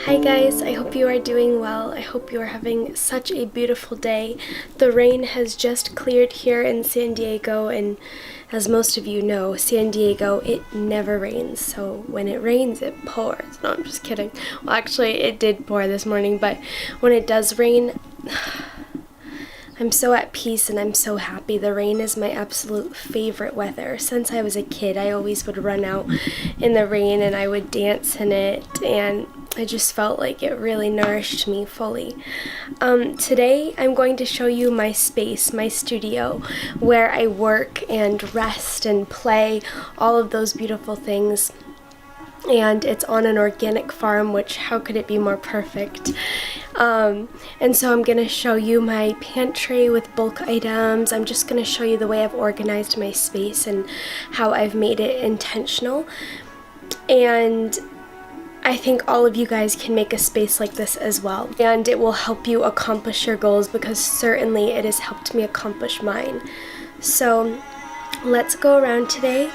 Hi guys, I hope you are doing well. I hope you are having such a beautiful day. The rain has just cleared here in San Diego, and as most of you know, San Diego, it never rains. So when it rains, it pours. No, I'm just kidding. Well, actually, it did pour this morning, but when it does rain, I'm so at peace and I'm so happy. The rain is my absolute favorite weather. Since I was a kid, I always would run out in the rain and I would dance in it, and I just felt like it really nourished me fully. Today I'm going to show you my space, my studio, where I work and rest and play, all of those beautiful things. And it's on an organic farm, which how could it be more perfect? And so I'm going to show you my pantry with bulk items. I'm just going to show you the way I've organized my space and how I've made it intentional. And I think all of you guys can make a space like this as well, and it will help you accomplish your goals, because certainly it has helped me accomplish mine. So let's go around today.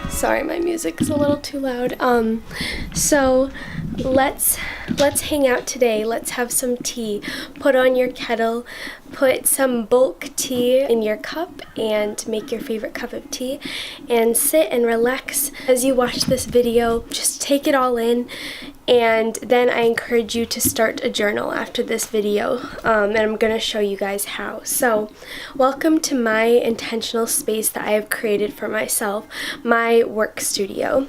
Sorry, my music is a little too loud. So let's hang out today. Let's have some tea. Put on your kettle, put some bulk tea in your cup, and make your favorite cup of tea, and sit and relax as you watch this video. Just take it all in, and then I encourage you to start a journal after this video, and I'm going to show you guys how. So welcome to my intentional space that I have created for myself, my work studio.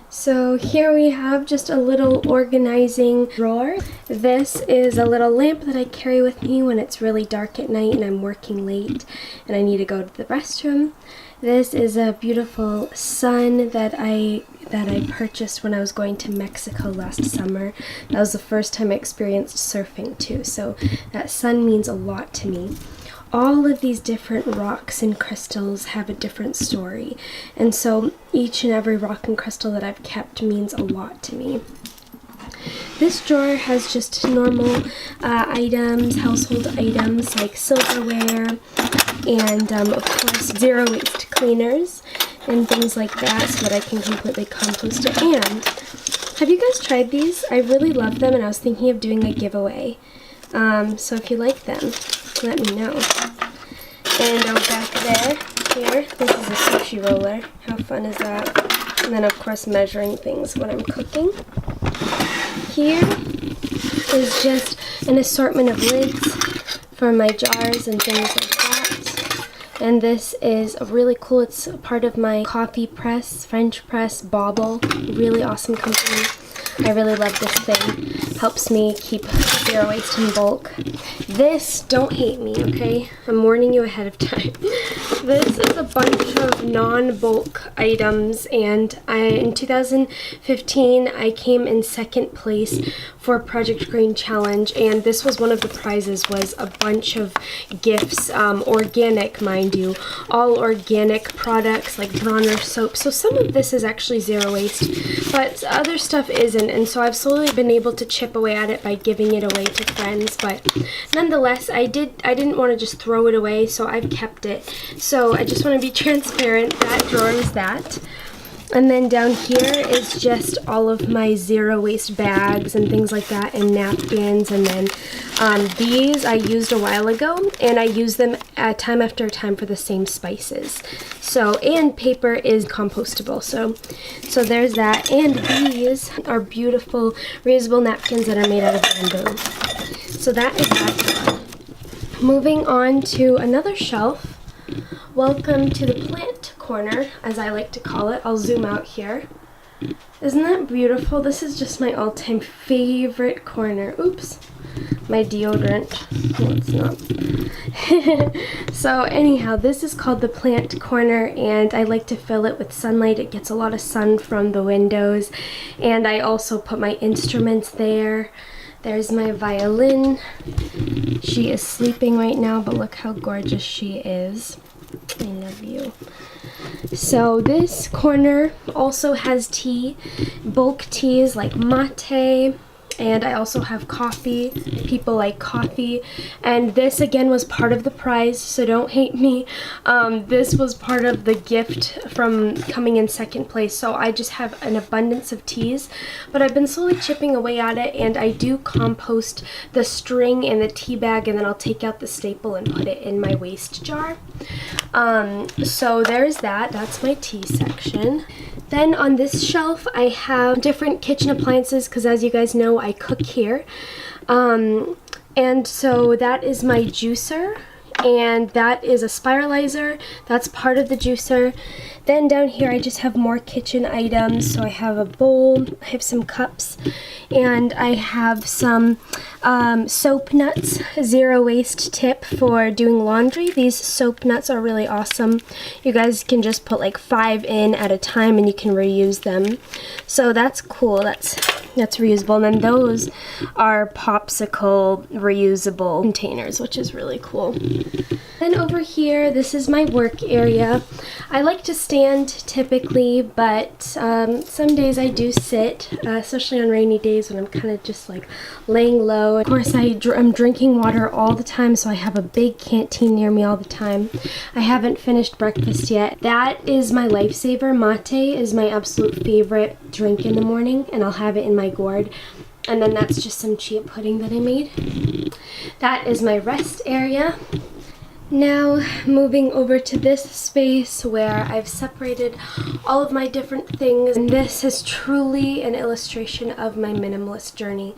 So here we have just a little organizing drawer. This is a little lamp that I carry with me when it's really dark at night and I'm working late and I need to go to the restroom. This is a beautiful sun that I purchased when I was going to Mexico last summer. That was the first time I experienced surfing too, so that sun means a lot to me. All of these different rocks and crystals have a different story, and so each and every rock and crystal that I've kept means a lot to me. This drawer has just normal items, household items like silverware, and of course zero waste cleaners and things like that, so that I can completely compost it. And have you guys tried these? I really love them, and I was thinking of doing a giveaway. So if you like them, let me know. And back here, this is a sushi roller. How fun is that? And then of course measuring things when I'm cooking. Here is just an assortment of lids for my jars and things like that. And this is really cool. It's a part of my coffee press, French press, Bauble. Really awesome company. I really love this thing. Helps me keep zero waste in bulk. This, don't hate me, okay? I'm warning you ahead of time. This is a bunch of non-bulk items, and in 2015 I came in second place for Project Green Challenge, and this was one of the prizes, was a bunch of gifts, organic, mind you, all organic products like Bronner soap. So some of this is actually zero waste, but other stuff isn't, and so I've slowly been able to chip away at it by giving it away to friends. But nonetheless, I didn't want to just throw it away, so I've kept it. So I just want to be transparent. That drawer is that. And then down here is just all of my zero waste bags and things like that, and napkins. And then these I used a while ago, and I use them time after time for the same spices. So, and paper is compostable. So there's that. And these are beautiful reusable napkins that are made out of bamboo. So that is that. Moving on to another shelf. Welcome to the plant corner, as I like to call it. I'll zoom out here. Isn't that beautiful? This is just my all-time favorite corner. Oops, my deodorant. No, it's not. So anyhow, this is called the plant corner, and I like to fill it with sunlight. It gets a lot of sun from the windows, and I also put my instruments there. There's my violin. She is sleeping right now, but look how gorgeous she is. I love you. So this corner also has tea, bulk teas like mate, and I also have coffee. People like coffee. And this again was part of the prize, so don't hate me. This was part of the gift from coming in second place, so I just have an abundance of teas. But I've been slowly chipping away at it, and I do compost the string in the tea bag, and then I'll take out the staple and put it in my waste jar. So there's that. That's my tea section. Then on this shelf I have different kitchen appliances, because as you guys know, I cook here. And so that is my juicer, and that is a spiralizer. That's part of the juicer. Then down here I just have more kitchen items. So I have a bowl, I have some cups, and I have some soap nuts, zero waste tip for doing laundry. These soap nuts are really awesome. You guys can just put like 5 in at a time and you can reuse them. So that's cool. That's reusable. And then those are popsicle reusable containers, which is really cool. Then over here, this is my work area. I like to stand typically, but some days I do sit, especially on rainy days when I'm kind of just like laying low. Of course, I'm drinking water all the time, so I have a big canteen near me all the time. I haven't finished breakfast yet. That is my lifesaver. Mate is my absolute favorite drink in the morning, and I'll have it in my gourd. And then that's just some chia pudding that I made. That is my rest area. Now moving over to this space where I've separated all of my different things, and this is truly an illustration of my minimalist journey.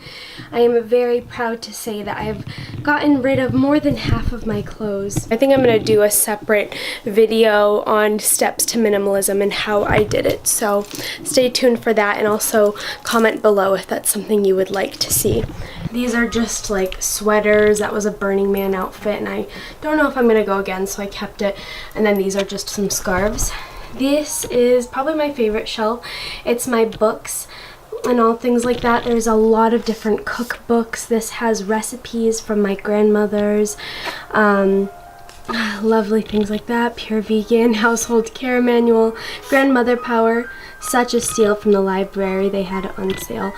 I am very proud to say that I've gotten rid of more than half of my clothes. I think I'm going to do a separate video on steps to minimalism and how I did it, so stay tuned for that, and also comment below if that's something you would like to see. These are just like sweaters. That was a Burning Man outfit, and I don't know if I'm gonna go again, so I kept it. And then these are just some scarves. This is probably my favorite shelf. It's my books and all things like that. There's a lot of different cookbooks. This has recipes from my grandmother's, lovely things like that. Pure vegan, household care manual, grandmother power, such a steal from the library. They had it on sale.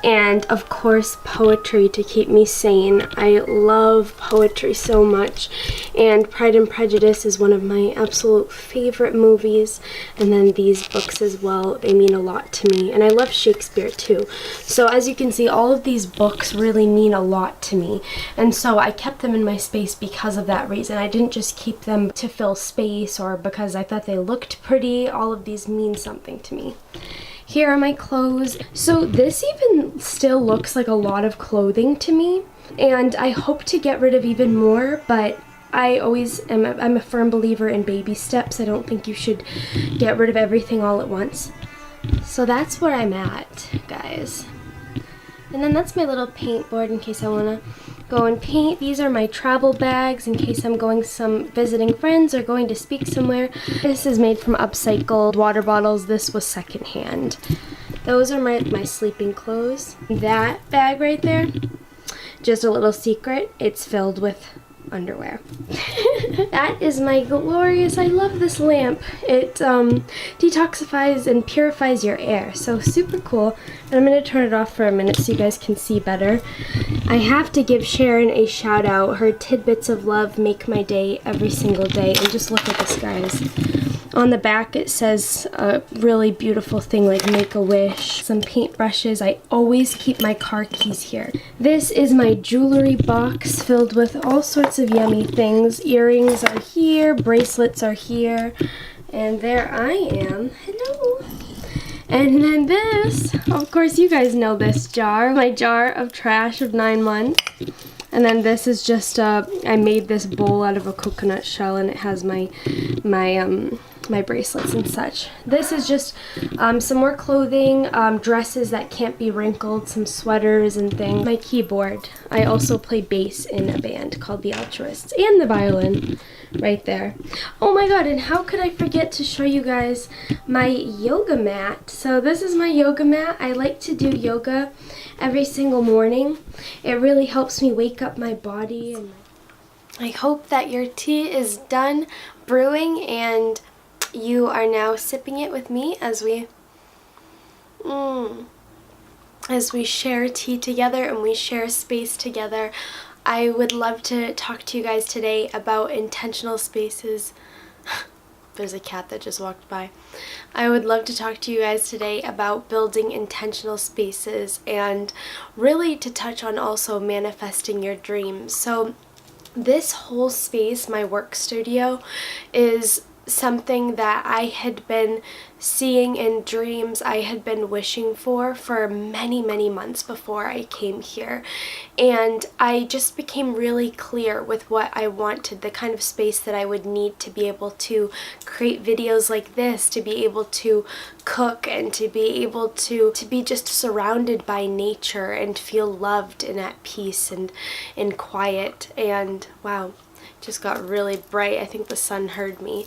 And of course, poetry to keep me sane. I love poetry so much, and Pride and Prejudice is one of my absolute favorite movies, and then these books as well. They mean a lot to me, and I love Shakespeare too. So as you can see, all of these books really mean a lot to me, and so I kept them in my space because of that reason. I didn't just keep them to fill space or because I thought they looked pretty. All of these mean something to me. Here are my clothes. So this even still looks like a lot of clothing to me, and I hope to get rid of even more, but I'm a firm believer in baby steps. I don't think you should get rid of everything all at once. So that's where I'm at, guys. And then that's my little paint board in case I want to go and paint. These are my travel bags in case I'm going visiting friends or going to speak somewhere. This is made from upcycled water bottles. This was secondhand. Those are my sleeping clothes. That bag right there, just a little secret, it's filled with underwear. That is my glorious, I love this lamp. It detoxifies and purifies your air, so super cool. And I'm going to turn it off for a minute so you guys can see better. I have to give Sharon a shout out. Her tidbits of love make my day every single day, and just look at this, guys. On the back it says a really beautiful thing like make a wish, some paintbrushes. I always keep my car keys here. This is my jewelry box filled with all sorts of yummy things. Earrings are here, bracelets are here, and there I am. Hello. And then this, of course you guys know this jar, my jar of trash of 9 months. And then this is just, I made this bowl out of a coconut shell, and it has my bracelets and such. This is just some more clothing, dresses that can't be wrinkled, some sweaters and things. My keyboard. I also play bass in a band called the Altruists, and the violin right there. Oh my god, and how could I forget to show you guys my yoga mat. So this is my yoga mat. I like to do yoga every single morning. It really helps me wake up my body. And I hope that your tea is done brewing and you are now sipping it with me as we share tea together and we share space together. I would love to talk to you guys today about intentional spaces. There's a cat that just walked by. I would love to talk to you guys today about building intentional spaces and really to touch on also manifesting your dreams. So this whole space, my work studio, is something that I had been seeing in dreams, I had been wishing for many, many months before I came here. And I just became really clear with what I wanted, the kind of space that I would need to be able to create videos like this, to be able to cook, and to be able to be just surrounded by nature and feel loved and at peace and in quiet. And wow, just got really bright. I think the sun heard me.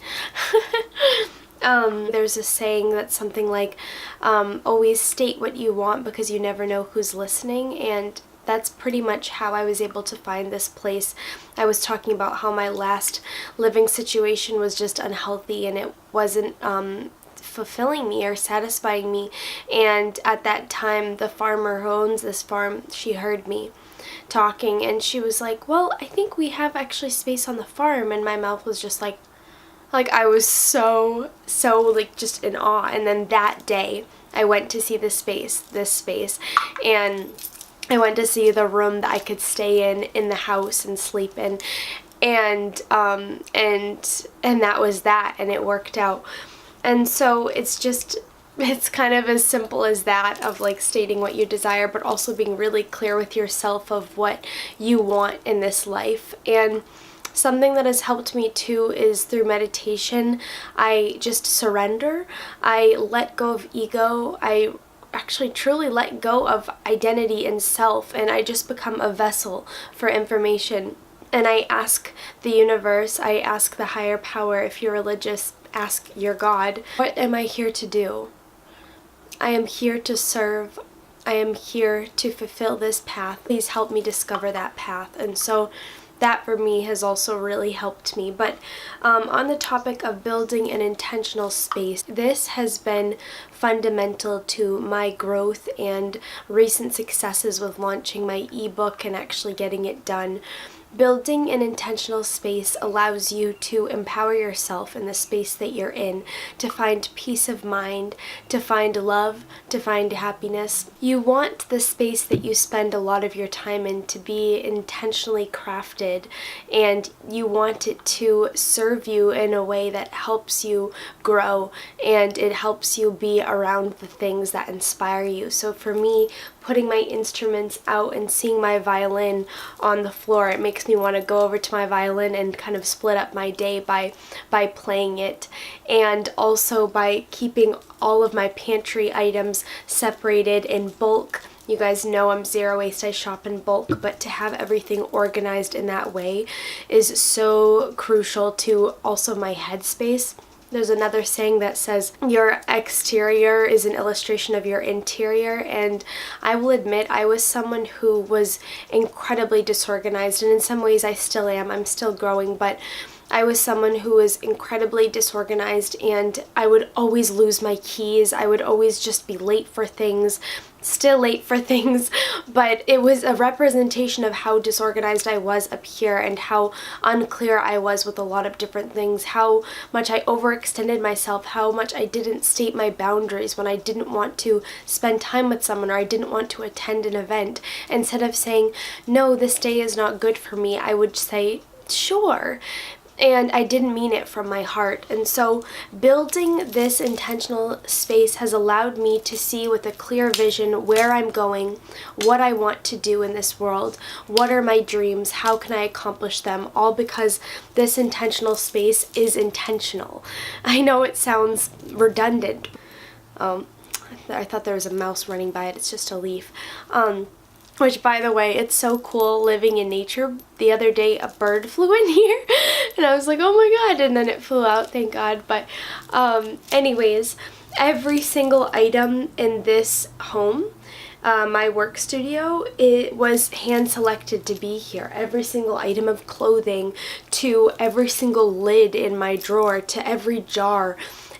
There's a saying that's something like, always state what you want because you never know who's listening, and that's pretty much how I was able to find this place. I was talking about how my last living situation was just unhealthy and it wasn't fulfilling me or satisfying me, and at that time the farmer who owns this farm, she heard me talking and she was like, well, I think we have actually space on the farm, and my mouth was just like I was so like just in awe. And then that day I went to see this space, and I went to see the room that I could stay in the house and sleep in, and that was that, and it worked out. And so it's kind of as simple as that, of like stating what you desire, but also being really clear with yourself of what you want in this life. And something that has helped me too is through meditation. I just surrender. I let go of ego. I actually truly let go of identity and self, and I just become a vessel for information. And I ask the universe, I ask the higher power, if you're religious, ask your God, what am I here to do? I am here to serve. I am here to fulfill this path. Please help me discover that path. And so that for me has also really helped me. But on the topic of building an intentional space, this has been fundamental to my growth and recent successes with launching my ebook and actually getting it done. Building an intentional space allows you to empower yourself in the space that you're in, to find peace of mind, to find love, to find happiness. You want the space that you spend a lot of your time in to be intentionally crafted, and you want it to serve you in a way that helps you grow, and it helps you be around the things that inspire you. So for me, putting my instruments out and seeing my violin on the floor, it makes me want to go over to my violin and kind of split up my day by playing it. And also by keeping all of my pantry items separated in bulk. You guys know I'm zero waste, I shop in bulk, but to have everything organized in that way is so crucial to also my headspace. There's another saying that says your exterior is an illustration of your interior, and I will admit I was someone who was incredibly disorganized, and in some ways I still am. I'm still growing, but I was someone who was incredibly disorganized, and I would always lose my keys. I would always just be late for things, still late for things, but it was a representation of how disorganized I was up here and how unclear I was with a lot of different things, how much I overextended myself, how much I didn't state my boundaries when I didn't want to spend time with someone or I didn't want to attend an event. Instead of saying, no, this day is not good for me, I would say, sure. And I didn't mean it from my heart. And so building this intentional space has allowed me to see with a clear vision where I'm going, what I want to do in this world, what are my dreams, how can I accomplish them, all because this intentional space is intentional. I know it sounds redundant. I thought there was a mouse running by it. It's just a leaf. Which, by the way, it's so cool living in nature. The other day, a bird flew in here, and I was like, oh my god, and then it flew out, thank god. But anyways, every single item in this home, my work studio, it was hand-selected to be here. Every single item of clothing, to every single lid in my drawer, to every jar,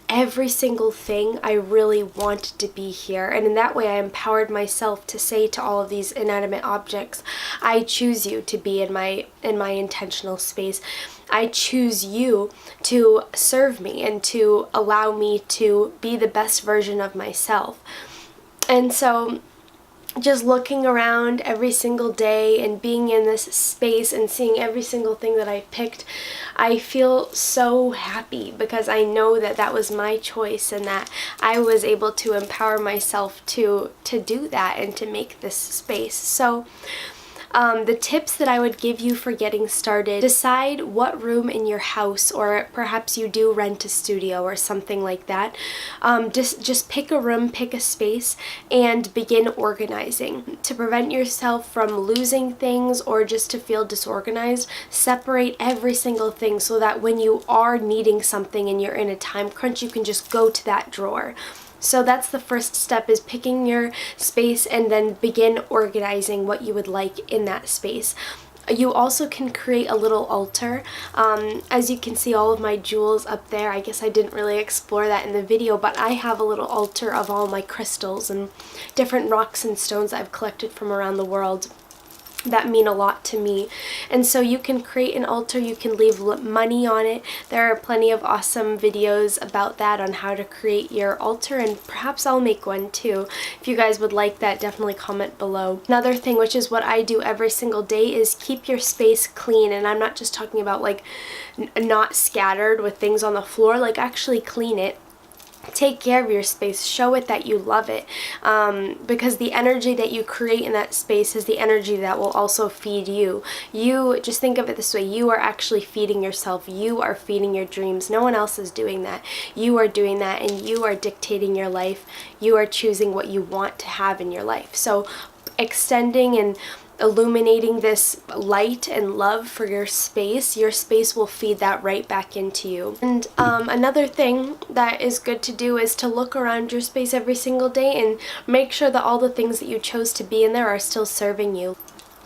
every single thing I really wanted to be here. And in that way I empowered myself to say to all of these inanimate objects, I choose you to be in my intentional space. I choose you to serve me and to allow me to be the best version of myself. And so just looking around every single day and being in this space and seeing every single thing that I picked, I feel so happy because I know that that was my choice and that I was able to empower myself to do that and to make this space. So the tips that I would give you for getting started: decide what room in your house, or perhaps you do rent a studio or something like that. Just pick a room, pick a space, and begin organizing. To prevent yourself from losing things or just to feel disorganized, separate every single thing so that when you are needing something and you're in a time crunch, you can just go to that drawer. So that's the first step, is picking your space and then begin organizing what you would like in that space. You also can create a little altar. As you can see, all of my jewels up there. I guess I didn't really explore that in the video, but I have a little altar of all my crystals and different rocks and stones I've collected from around the world that mean a lot to me. And so you can create an altar, you can leave money on it. There are plenty of awesome videos about that, on how to create your altar, and perhaps I'll make one too. If you guys would like that, definitely comment below. Another thing, which is what I do every single day, is keep your space clean. And I'm not just talking about like not scattered with things on the floor, like actually clean it. Take care of your space, show it that you love it, because the energy that you create in that space is the energy that will also feed you. You just think of it this way: you are actually feeding yourself, you are feeding your dreams. No one else is doing that. You are doing that, and you are dictating your life. You are choosing what you want to have in your life. So extending and illuminating this light and love for your space will feed that right back into you. And another thing that is good to do is to look around your space every single day and make sure that all the things that you chose to be in there are still serving you.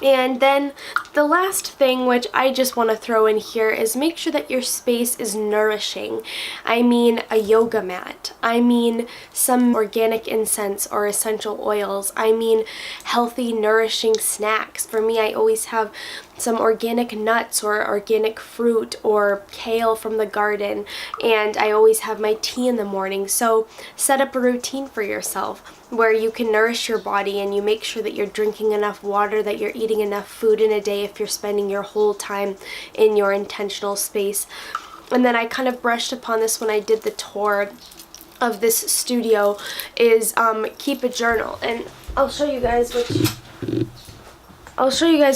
And then the last thing, which I just want to throw in here, is make sure that your space is nourishing. I mean a yoga mat. I mean some organic incense or essential oils. I mean healthy, nourishing snacks. For me, I always have some organic nuts or organic fruit or kale from the garden, and I always have my tea in the morning. So set up a routine for yourself where you can nourish your body, and you make sure that you're drinking enough water, that you're eating enough food in a day if you're spending your whole time in your intentional space. And then I kind of brushed upon this when I did the tour of this studio, is keep a journal. And I'll show you guys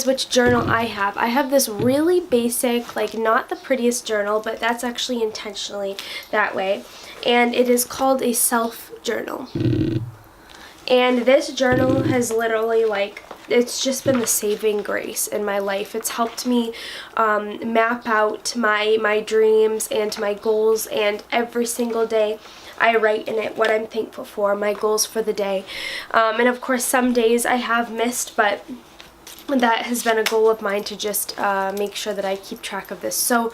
which journal I have. I have this really basic, like not the prettiest journal, but that's actually intentionally that way. And it is called a self journal. And this journal has literally, like, it's just been the saving grace in my life. It's helped me map out my dreams and my goals, and every single day I write in it what I'm thankful for, my goals for the day. And of course some days I have missed, but that has been a goal of mine to just make sure that I keep track of this. So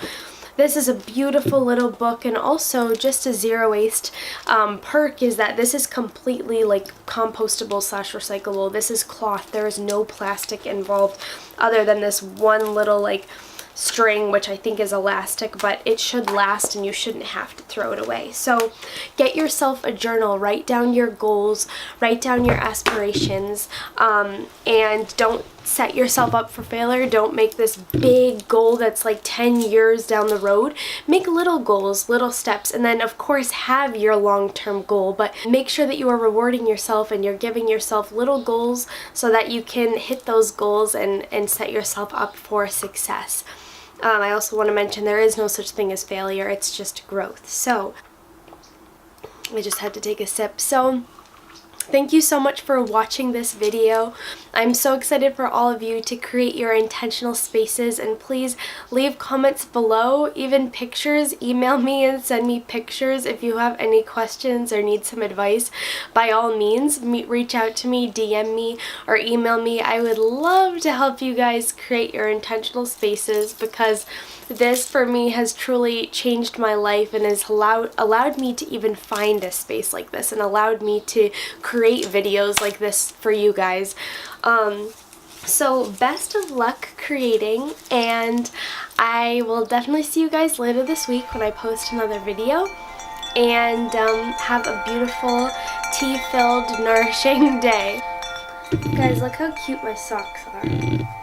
This is a beautiful little book, and also just a zero waste perk is that this is completely like compostable / recyclable. This is cloth. There is no plastic involved other than this one little like string, which I think is elastic, but it should last and you shouldn't have to throw it away. So get yourself a journal, write down your goals, write down your aspirations, and don't set yourself up for failure. Don't make this big goal that's like 10 years down the road. Make little goals, little steps, and then of course have your long-term goal, but make sure that you are rewarding yourself and you're giving yourself little goals so that you can hit those goals and set yourself up for success. I also want to mention there is no such thing as failure, it's just growth. So I just had to take a sip. So thank you so much for watching this video. I'm so excited for all of you to create your intentional spaces, and please leave comments below, even pictures. Email me and send me pictures if you have any questions or need some advice. By all means, reach out to me, DM me, or email me. I would love to help you guys create your intentional spaces, because this for me has truly changed my life and has allowed me to even find a space like this and allowed me to create videos like this for you guys. So best of luck creating, and I will definitely see you guys later this week when I post another video. And have a beautiful tea-filled, nourishing day. Guys, look how cute my socks are.